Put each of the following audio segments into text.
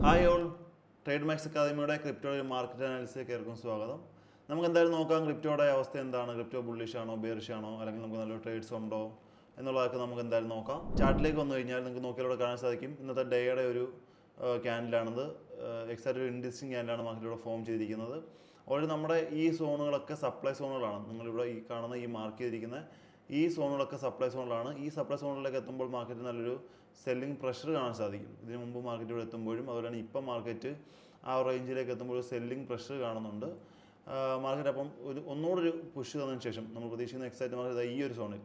Hi all, trade max അക്കാദമിയുടെ crypto market അനാലിസിലേക്ക് ഏവർക്കും സ്വാഗതം. നമുക്ക് എന്തായാലും നോക്കാം ക്രിപ്റ്റോയുടെ അവസ്ഥ എന്താണ്, ക്രിപ്റ്റോ ബുള്ളിഷ് ആണോ ബെയറിഷ് ആണോ, അല്ലെങ്കിൽ നമുക്ക് നല്ല ട്രേഡ്സ് ഉണ്ടോ എന്നുള്ളതൊക്കെ നമുക്ക് എന്തായാലും നോക്കാം. ചാർട്ടിലേക്ക് വന്നു കഴിഞ്ഞാൽ നിങ്ങൾക്ക് നോക്കിയാലൂടെ കാണാൻ സാധിക്കും ഇന്നത്തെ ഡേയുടെ ഒരു ക്യാൻഡിലാണിത്. എക്സാക്റ്റ് ഒരു ഇൻട്രസ്റ്റിംഗ് ക്യാൻഡിലാണ് മാർക്കറ്റിലൂടെ ഫോം ചെയ്തിരിക്കുന്നത്. ഓൾറെഡി നമ്മുടെ ഈ സോണുകളൊക്കെ സപ്ലൈ സോണുകളാണ്. നിങ്ങളിവിടെ ഈ കാണുന്ന ഈ മാർക്ക് ചെയ്തിരിക്കുന്ന ഈ സോണുകളൊക്കെ സപ്ലൈ സോണിലാണ്. ഈ സപ്ലൈ സോണിലേക്ക് എത്തുമ്പോൾ മാർക്കറ്റ് നല്ലൊരു സെല്ലിംഗ് പ്രഷർ കാണാൻ സാധിക്കും. ഇതിന് മുമ്പ് മാർക്കറ്റ് ഇവിടെ എത്തുമ്പോഴും അതുപോലെ തന്നെ ഇപ്പം മാർക്കറ്റ് ആ റേഞ്ചിലേക്ക് എത്തുമ്പോൾ സെല്ലിംഗ് പ്രഷർ കാണുന്നുണ്ട്. മാർക്കറ്റ് അപ്പം ഒന്നുകൂടെ ഒരു പുഷ് തന്നതിന് ശേഷം നമ്മൾ പ്രതീക്ഷിക്കുന്ന എക്സാക്റ്റ് മാർക്കറ്റ് ഈ ഒരു സോണിൽ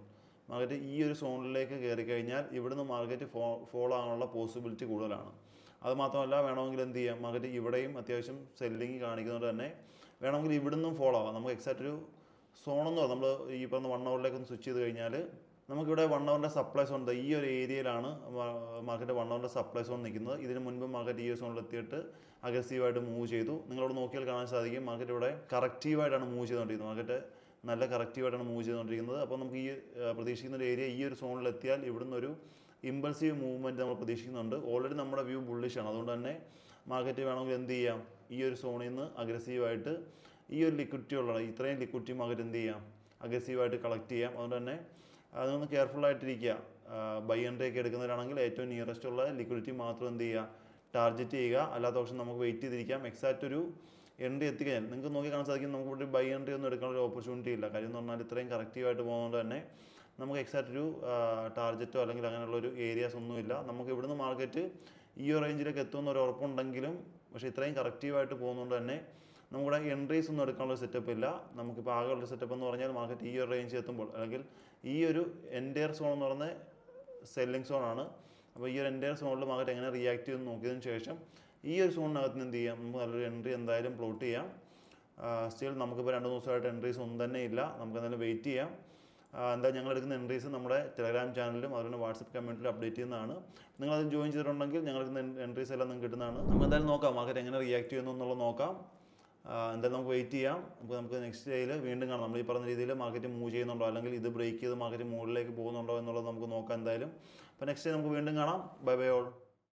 മാർക്കറ്റ് ഈ ഒരു സോണിലേക്ക് കയറി കഴിഞ്ഞാൽ ഇവിടുന്ന് മാർക്കറ്റ് ഫോളോ ആകാനുള്ള പോസിബിലിറ്റി കൂടുതലാണ്. അതുമാത്രമല്ല, വേണമെങ്കിൽ എന്ത് ചെയ്യാം, മാർക്കറ്റ് ഇവിടെയും അത്യാവശ്യം സെല്ലിംഗ് കാണിക്കുന്നതുകൊണ്ട് തന്നെ വേണമെങ്കിൽ ഇവിടുന്നും ഫോളോ ആവാം. നമുക്ക് എക്സാക്റ്റ് ഒരു സോണെന്ന് പറഞ്ഞാൽ നമ്മൾ ഈ പറഞ്ഞ 1 hourലേക്ക് ഒന്ന് സ്വിച്ച് ചെയ്ത് കഴിഞ്ഞാൽ നമുക്കിവിടെ 1 hourൻ്റെ സപ്ലൈ സോൺ ഈ ഒരു ഏരിയയിലാണ് മാർക്കറ്റ് 1 hourൻ്റെ സപ്ലൈ സോൺ നിൽക്കുന്നത്. ഇതിന് മുൻപ് മാർക്കറ്റ് ഈ ഒരു സോണിൽ എത്തിയിട്ട് അഗ്രസീവായിട്ട് മൂവ് ചെയ്തു. നിങ്ങളോട് നോക്കിയാൽ കാണാൻ സാധിക്കും മാർക്കറ്റ് ഇവിടെ കറക്റ്റീവായിട്ടാണ് മൂവ് ചെയ്തുകൊണ്ടിരിക്കുന്നത്. മാർക്കറ്റ് നല്ല കറക്റ്റീവായിട്ടാണ് മൂവ് ചെയ്തുകൊണ്ടിരിക്കുന്നത്. അപ്പോൾ നമുക്ക് ഈ പ്രതീക്ഷിക്കുന്ന ഒരു ഏരിയ ഈ ഒരു സോണിൽ എത്തിയാൽ ഇവിടുന്ന് ഒരു ഇമ്പൾസീവ് മൂവ്മെൻറ്റ് നമ്മൾ പ്രതീക്ഷിക്കുന്നുണ്ട്. ഓൾറെഡി നമ്മുടെ വ്യൂ ബുള്ളിഷാണ്. അതുകൊണ്ട് തന്നെ മാർക്കറ്റ് വേണമെങ്കിൽ എന്ത് ചെയ്യാം, ഈ ഒരു സോണിൽ നിന്ന് അഗ്രസീവായിട്ട് ഈ ഒരു ലിക്വിഡിറ്റി ഉള്ള ഇത്രയും ലിക്വിഡിറ്റി മാർക്കറ്റ് എന്ത് ചെയ്യാം, അഗ്രസീവായിട്ട് കളക്ട് ചെയ്യാം. അതുകൊണ്ട് തന്നെ അതൊന്ന് കെയർഫുള്ളായിട്ടിരിക്കുക. ബൈ എൻട്രിയൊക്കെ എടുക്കുന്നവരാണെങ്കിൽ ഏറ്റവും നിയറസ്റ്റ് ഉള്ള ലിക്വിഡിറ്റി മാത്രം എന്ത് ചെയ്യുക, ടാർഗറ്റ് ചെയ്യുക. അല്ലാത്ത പക്ഷം നമുക്ക് വെയിറ്റ് ചെയ്തിരിക്കാം. എക്സാക്റ്റ് ഒരു എൻട്രി എത്തിക്കഴിഞ്ഞാൽ നിങ്ങൾക്ക് നോക്കി കാണാൻ സാധിക്കും നമുക്ക് ഇവിടെ ബൈ എൻട്രി ഒന്നും എടുക്കാനുള്ള ഒരു ഓപ്പർച്യൂണിറ്റി ഇല്ല. കാര്യം എന്ന് പറഞ്ഞാൽ ഇത്രയും കറക്റ്റീവായിട്ട് പോകുന്നതുകൊണ്ട് തന്നെ നമുക്ക് എക്സാക്റ്റ് ഒരു ടാർഗറ്റോ അല്ലെങ്കിൽ അങ്ങനെയുള്ള ഒരു ഏരിയാസ് ഒന്നുമില്ല. നമുക്ക് ഇവിടുന്ന് മാർക്കറ്റ് ഈ ഒരു റേഞ്ചിലേക്ക് എത്തുമെന്ന് ഒരു ഉറപ്പുണ്ടെങ്കിലും പക്ഷേ ഇത്രയും കറക്റ്റീവായിട്ട് പോകുന്നതുകൊണ്ട് തന്നെ നമ്മുടെ എൻട്രീസ് ഒന്നും എടുക്കാനുള്ള സെറ്റപ്പ് ഇല്ല. നമുക്കിപ്പോൾ ആകെയുള്ള സെറ്റപ്പ് എന്ന് പറഞ്ഞാൽ മാർക്കറ്റ് ഈ ഒരു റേഞ്ച് എത്തുമ്പോൾ അല്ലെങ്കിൽ ഈ ഒരു എൻറ്റയർ സോൺ എന്ന് പറയുന്ന സെല്ലിംഗ് സോണാണ്. അപ്പോൾ ഈ ഒരു എൻറ്റയർ സോണിൽ മാർക്കറ്റ് എങ്ങനെ റിയാക്ട് ചെയ്യുമെന്ന് നോക്കിയതിന് ശേഷം ഈ ഒരു സോണിനകത്ത് എന്ത് ചെയ്യാം, നമുക്ക് നല്ലൊരു എൻട്രി എന്തായാലും പ്ലോട്ട് ചെയ്യാം. സ്റ്റിൽ നമുക്കിപ്പോൾ 2 ദിവസമായിട്ട് എൻട്രീസ് ഒന്നും തന്നെ ഇല്ല. നമുക്ക് എന്തായാലും വെയിറ്റ് ചെയ്യാം. എന്തായാലും ഞങ്ങൾ എടുക്കുന്ന എൻട്രീസ് നമ്മുടെ ടെലഗ്രാം ചാനലിലും അതുപോലെ വാട്സപ്പ് കമ്മ്യൂണിറ്റിയിലും അപ്ഡേറ്റ് ചെയ്യുന്നതാണ്. നിങ്ങളത് ജോയിൻ ചെയ്തിട്ടുണ്ടെങ്കിൽ ഞങ്ങൾക്ക് എൻട്രീസ് എല്ലാം നിങ്ങൾക്ക് കിട്ടുന്നതാണ്. നമുക്ക് എന്തായാലും നോക്കാം മാർക്കറ്റ് എങ്ങനെ റിയാക്ട് ചെയ്യുന്നു എന്നുള്ളത് നോക്കാം. എന്തായാലും നമുക്ക് വെയിറ്റ് ചെയ്യാം. നമുക്ക് നെക്സ്റ്റ് ഡേയിൽ വീണ്ടും കാണാം നമ്മൾ ഈ പറഞ്ഞ രീതിയിൽ മാർക്കറ്റ് മൂവ് ചെയ്യുന്നുണ്ടോ അല്ലെങ്കിൽ ഇത് ബ്രേക്ക് ചെയ്ത് മാർക്കറ്റ് മുകളിലേക്ക് പോകുന്നുണ്ടോ എന്നുള്ളത് നമുക്ക് നോക്കാം എന്തായാലും. അപ്പോൾ നെക്സ്റ്റ് ഡേ നമുക്ക് വീണ്ടും കാണാം. Bye bye all.